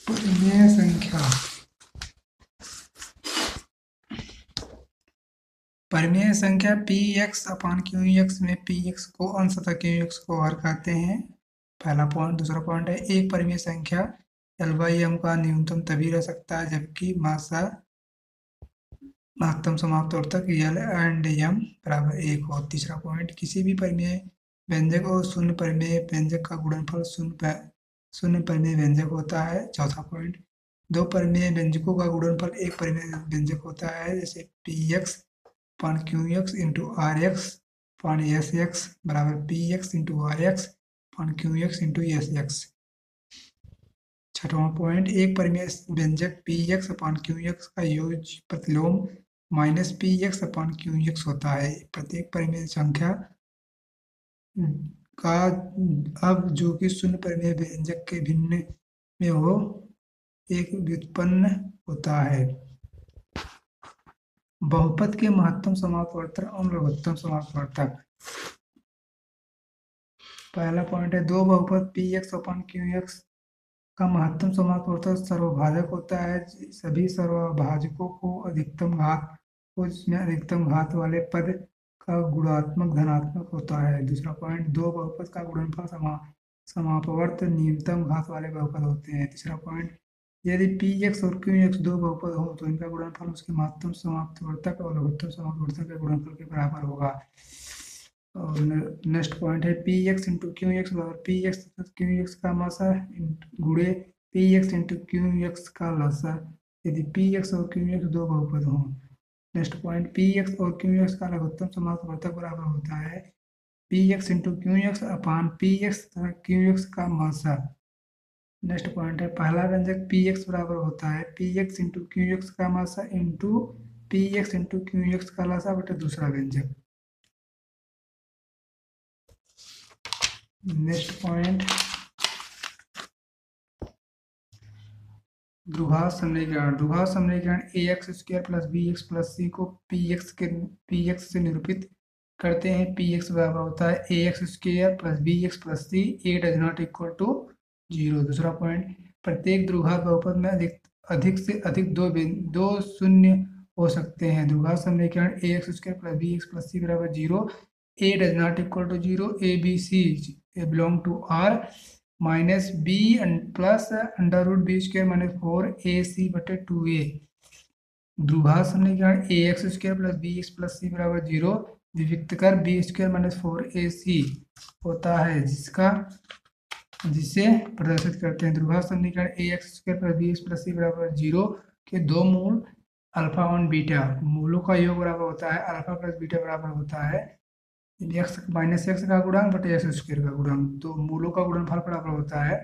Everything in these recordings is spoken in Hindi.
परिमेय संख्या। परिमेय संख्या P X upon Q x में पी एक्स को अंश तथा क्यू एक्स को हर कहते हैं, पहला पॉइंट। दूसरा पॉइंट है एक परिमेय संख्या एल बाई एम का न्यूनतम तभी रह सकता है जबकि मात्रा महत्तम समाप्त तौर तक एल एंड एम बराबर एक हो। तीसरा पॉइंट किसी भी परिमेय व्यंजक और शून्य परिमेय व्यंजक का गुणनफल शून्य परिमेय व्यंजक होता है। चौथा पॉइंट दो परिमेय व्यंजकों का गुणनफल एक परिमेय व्यंजक होता है, जैसे P X upon Q X into R X upon S X बराबर P X into R X upon Q X into S X. छठवां पॉइंट एक परिमेय व्यंजक P X upon Q X का योग प्रतिलोम minus P X upon Q X होता है। प्रत्येक परिमेय संख्या का अब जो कि शून्य परिमेय व्यंजक के भिन्न में हो एक व्युत्पन्न होता है। बहुपद के महत्तम समापवर्तक और लघुत्तम समापवर्तक। पहला पॉइंट है दो बहुपद P X upon Q X का महत्तम समापवर्तक सर्वभाजक होता है। सभी सर्वभाजकों को अधिकतम घात को जिसमें अधिकतम घात वाले पद का गुणात्मक धनात्मक होता है। दूसरा पॉइंट दो बहुपद का गुणनफल समापवर्त न्यूनतम घात वाले बहुपद होते हैं। तीसरा पॉइंट यदि पी एक्स और क्यू एक्स दो बहुपद हो तो इनका गुणनफल उसके महत्तम समापवर्तक और लघुत्तम समापवर्तक के गुणनफल के बराबर होगा। और नेक्स्ट पॉइंट है P X into Q X बराबर पी एक्स क्यू एक्स का मासा गुणे P X into Q X का लसा यदि पी एक्स और क्यू एक्स दो बहुपद हों। नेक्स्ट पॉइंट पी एक्स और क्यू एक्स का लघुत्तम समापवर्तक बराबर होता है P X into Q X upon P X तथा क्यू एक्स का मासा। नेक्स्ट पॉइंट है पहला व्यंजक पी एक्स बराबर होता है P X into Q X का मासा into P X into Q X का लासा बटे दूसरा व्यंजक। नेक्स्ट पॉइंट द्विघात समीकरण। द्विघात समीकरण ए x square plus B x plus C को पी एक्स से निरूपित करते हैं। पी एक्स बराबर होता है A x square plus B x plus C A does not equal to 0। दूसरा पॉइंट प्रत्येक द्विघात बहुपद में अधिक से अधिक दो शून्य हो सकते हैं। द्विघात समीकरण ए x square plus B x plus c बराबर 0 a does not equal to 0 a b c belong to R minus b plus under root b square minus 4ac बटे 2a। द्विघात समीकरण ए x square plus B x plus c बराबर 0 विविक्त कर बी स्क्वायर माइनस 4ac होता है, जिसे प्रदर्शित करते हैं। द्विघात समीकरण ए x square plus B x plus c बराबर 0 के दो मूल अल्फा और बीटा मूलों का योग बराबर होता है अल्फा प्लस बीटा बराबर होता है एक्स माइनस एक्स का गुणांक बटे एक्स स्क्वायर का गुणांक। तो मूलों का गुणनफल बराबर होता है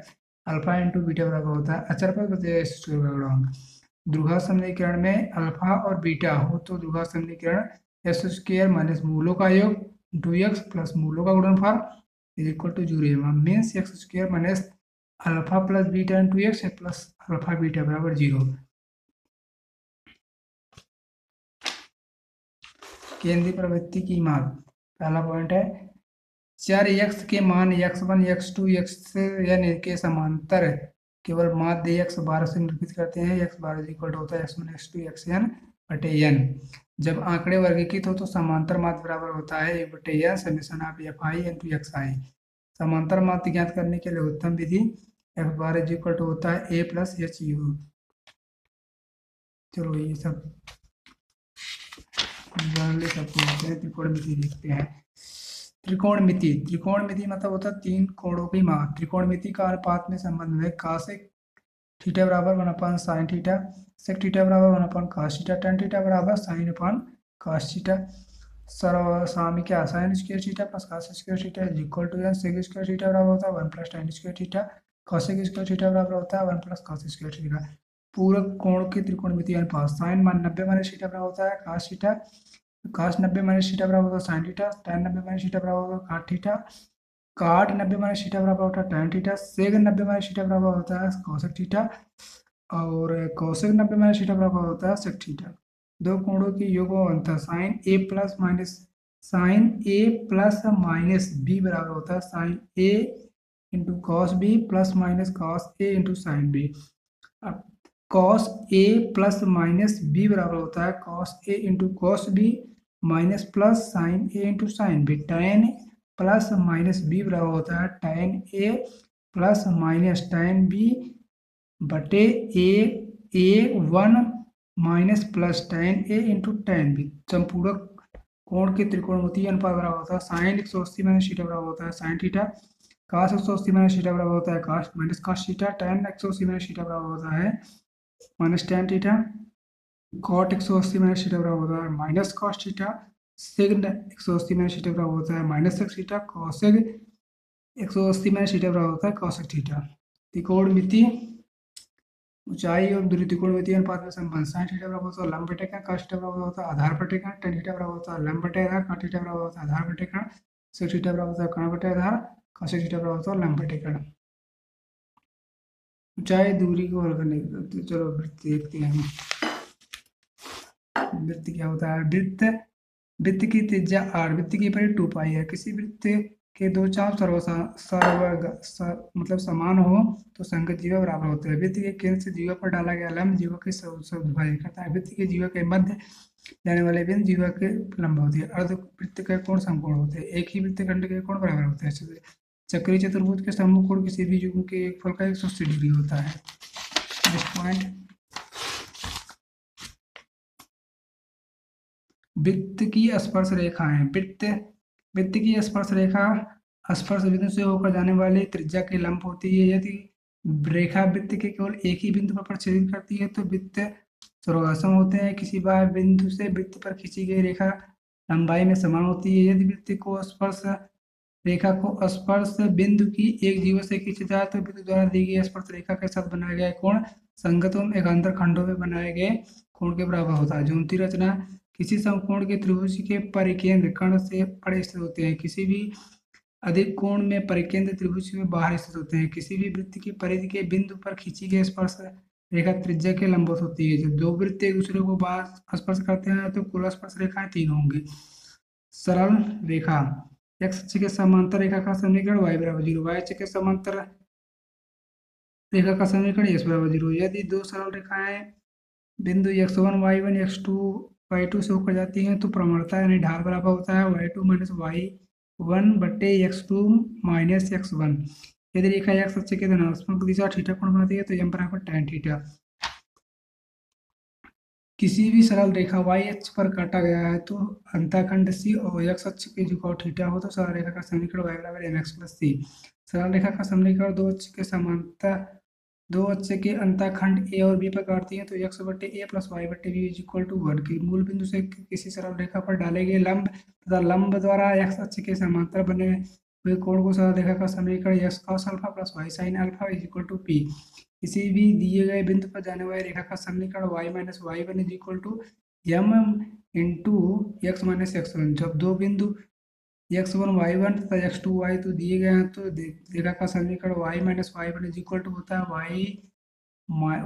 अल्फा इंटू बीटा बराबर होता है अचर पद बटे एक्स स्क्वायर का गुणांक। द्विघात समीकरण में अल्फा और बीटा हो तो द्विघात समीकरण एक्स स्क्वायर माइनस मूलों का योग इंटू एक्स प्लस मूलों का गुणनफल is equal to 0 means x square minus alpha plus beta into x plus alpha beta बराबर 0। केंद्रीय प्रवृत्ति की मान। पहला पॉइंट है चर x के मान x1 x2 xn के समांतर केवल माध्य x 12 से निरूपित करते हैं। x 12 इक्वल होता है x1 x2 xn बटे n। जब आंकड़े वर्गीकृत हो तो समांतर माध्य बराबर होता है 1 बटे n summation of fi into xi। समांतर माध्य ज्ञात करने के लिए उत्तम विधि x 12 इक्वल होता है a प्लस एच यू। चलो ये सब त्रिकोणमिति लिखते हैं। त्रिकोणमिति। त्रिकोणमिति मतलब होता है तीन कोणों की माप। त्रिकोणमिति का अनुपात में संबंध है कासेक थीटा बराबर 1 साइन थीटा सेक थीटा बराबर 1 cos थीटा tan थीटा बराबर साइन cos थीटा। सर्वसामिका sine square theta plus cos square theta is equal to sec square theta बराबर होता है 1 plus tan square theta cosec square theta बराबर होता है 1 प्लस cos स्क्वायर थीटा। पूरक कोण के त्रिकोणमिति अनुपात साइन 90 माइनस थीटा बराबर होता है cos theta cos 90 minus theta बराबर होता है sine theta tan 90 minus theta बराबर होता है cot theta cot 90 minus theta बराबर होता है tan theta sec 90 minus theta बराबर होता है cosec थीटा और cosec 90 माइनस थीटा बराबर होता है sec थीटा। दो कोणों की योग अंतर sine a plus minus b बराबर होता है sine a into cos b plus minus cos a into sine b. अब cos a plus minus b बराबर होता है cos a into cos b minus plus sine a into sine b. tan plus minus b बराबर होता है tan a plus minus tan b बटे a one minus plus tan a into tan b. संपूरक कोण के त्रिकोणमितीय अनुपात बराबर होता है साइन 180 माइनस थीटा बराबर होता है साइन थीटा, काश 180 माइनस थीटा बराबर होता है काश माइनस काश थीटा, tan 180 माइनस थीटा बराबर होता है minus tan theta, cot 180 minus theta बराबर होता है minus cos theta, second 180 minus theta बराबर होता है minus sec theta, cosec 180 minus theta बराबर होता है कॉसेक थीटा। त्रिकोणमिति ऊंचाई और दूरी त्रिकोणमिति अनुपात में संबंध साइन थीटा बराबर होता है लंब बटे का कॉस थीटा बराबर होता है आधार बटे का tan थीटा बराबर होता है लंब बटे आधार कॉस थीटा बराबर होता है आधार बटे का सेक थीटा बराबर होता है कर्ण बटे आधार कॉसेक थीटा बराबर होता है लंब बटे का। ऊंचाई दूरी को हल करने के चलो वृत्त देखते हैं वृत्त क्या होता है। वृत्त की त्रिज्या r, वृत्त की परिधि 2 पाई है। किसी वृत्त के दो चाप मतलब समान हो तो संगत जीवा बराबर होते हैं। वृत्त के केंद्र से जीवा पर डाला गया लंब जीवा के विभाजित करता है। वृत्त के जीवा के मध्य जाने वाले बिंदु जीवा के लंब होते हैं। अर्धवृत्त के कोण समकोण होते हैं। एक ही वृत्त खंड के कोण बराबर होते हैं। चक्रीय चतुर्भुज के सम्मुख कोण किसी भी युग्म के एक फल का 180 डिग्री होता है। नेक्स्ट पॉइंट, वृत्त की स्पर्श रेखाएं। वृत्त की स्पर्श रेखा स्पर्श बिंदु से होकर जाने वाली त्रिज्या के लंब होती है। यदि रेखा वृत्त के केवल एक ही बिंदु पर प्रक्षेपित करती है तो वृत्त सर्वसम होते हैं। किसी बाह्य बिंदु से वृत्त पर खींची गई रेखा लंबाई में समान होती है। यदि वृत्त को स्पर्श रेखा को स्पर्श बिंदु की एक जीवा से खींचा जाए तो बिंदु द्वारा दी गई स्पर्श रेखा के साथ बनाया गया कोण संगत एवं एकांतर खंडों में बनाए गए कोण के बराबर होता है। ज्योमेट्री रचना, किसी समकोण के त्रिभुज के परिकेंद्र कर्ण से परे स्थित होते हैं। किसी भी अधिक कोण में परिकेंद्र त्रिभुज में बाहर स्थित होते हैं। किसी भी वृत्त की परिधि के बिंदु पर खींची गई स्पर्श रेखा त्रिज्या के लंबवत होती है। जब दो वृत्त एक दूसरे को बाहर स्पर्श करते हैं तो कुल स्पर्श रेखाएं 3 होंगी। सरल रेखा, एक्स अक्ष के समांतर रेखा का समीकरण y बराबर 0, y अक्ष के समांतर रेखा का समीकरण x बराबर 0। यदि दो सरल रेखाएं बिंदु x1 y1 x2 y2 से होकर जाती हैं तो प्रवणता यानी ढाल बराबर होता है y2 माइनस y1 बटे x2 माइनस x1। यदि रेखा x अक्ष के धनात्मक दिशा थीटा कोण बनाती है तो m बराबर tan थीटा। किसी भी सरल रेखा y अक्ष पर काटा गया है तो अंतःखंड C और x अक्ष के झुकाव थीटा हो तो सरल रेखा का समीकरण y बराबर mx प्लस c। सरल रेखा का समीकरण दो अक्ष के समांतर दो अक्ष के अंतःखंड a और b पर काटती है तो x बटे a प्लस y बटे b इज इक्वल टू 1 की मूल बिंदु से किसी सरल रेखा पर डाले गए लंब तथा लंब द्वारा x अक्ष के समांतर बने हुए कोण को सरल रेखा का समीकरण x cos alpha plus y sin alpha is equal to p। किसी भी दिए गए बिंदु पर जाने वाली रेखा का समीकरण y minus y one is equal to m into x minus x1। जब दो बिंदु x1 y1 तथा x2 y2 दिए गए हैं तो रेखा का समीकरण y minus y one is equal to होता है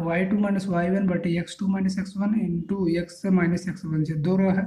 y2 माइनस वाई वन बटे x2 minus x1 into x minus x1। जब दो रेखा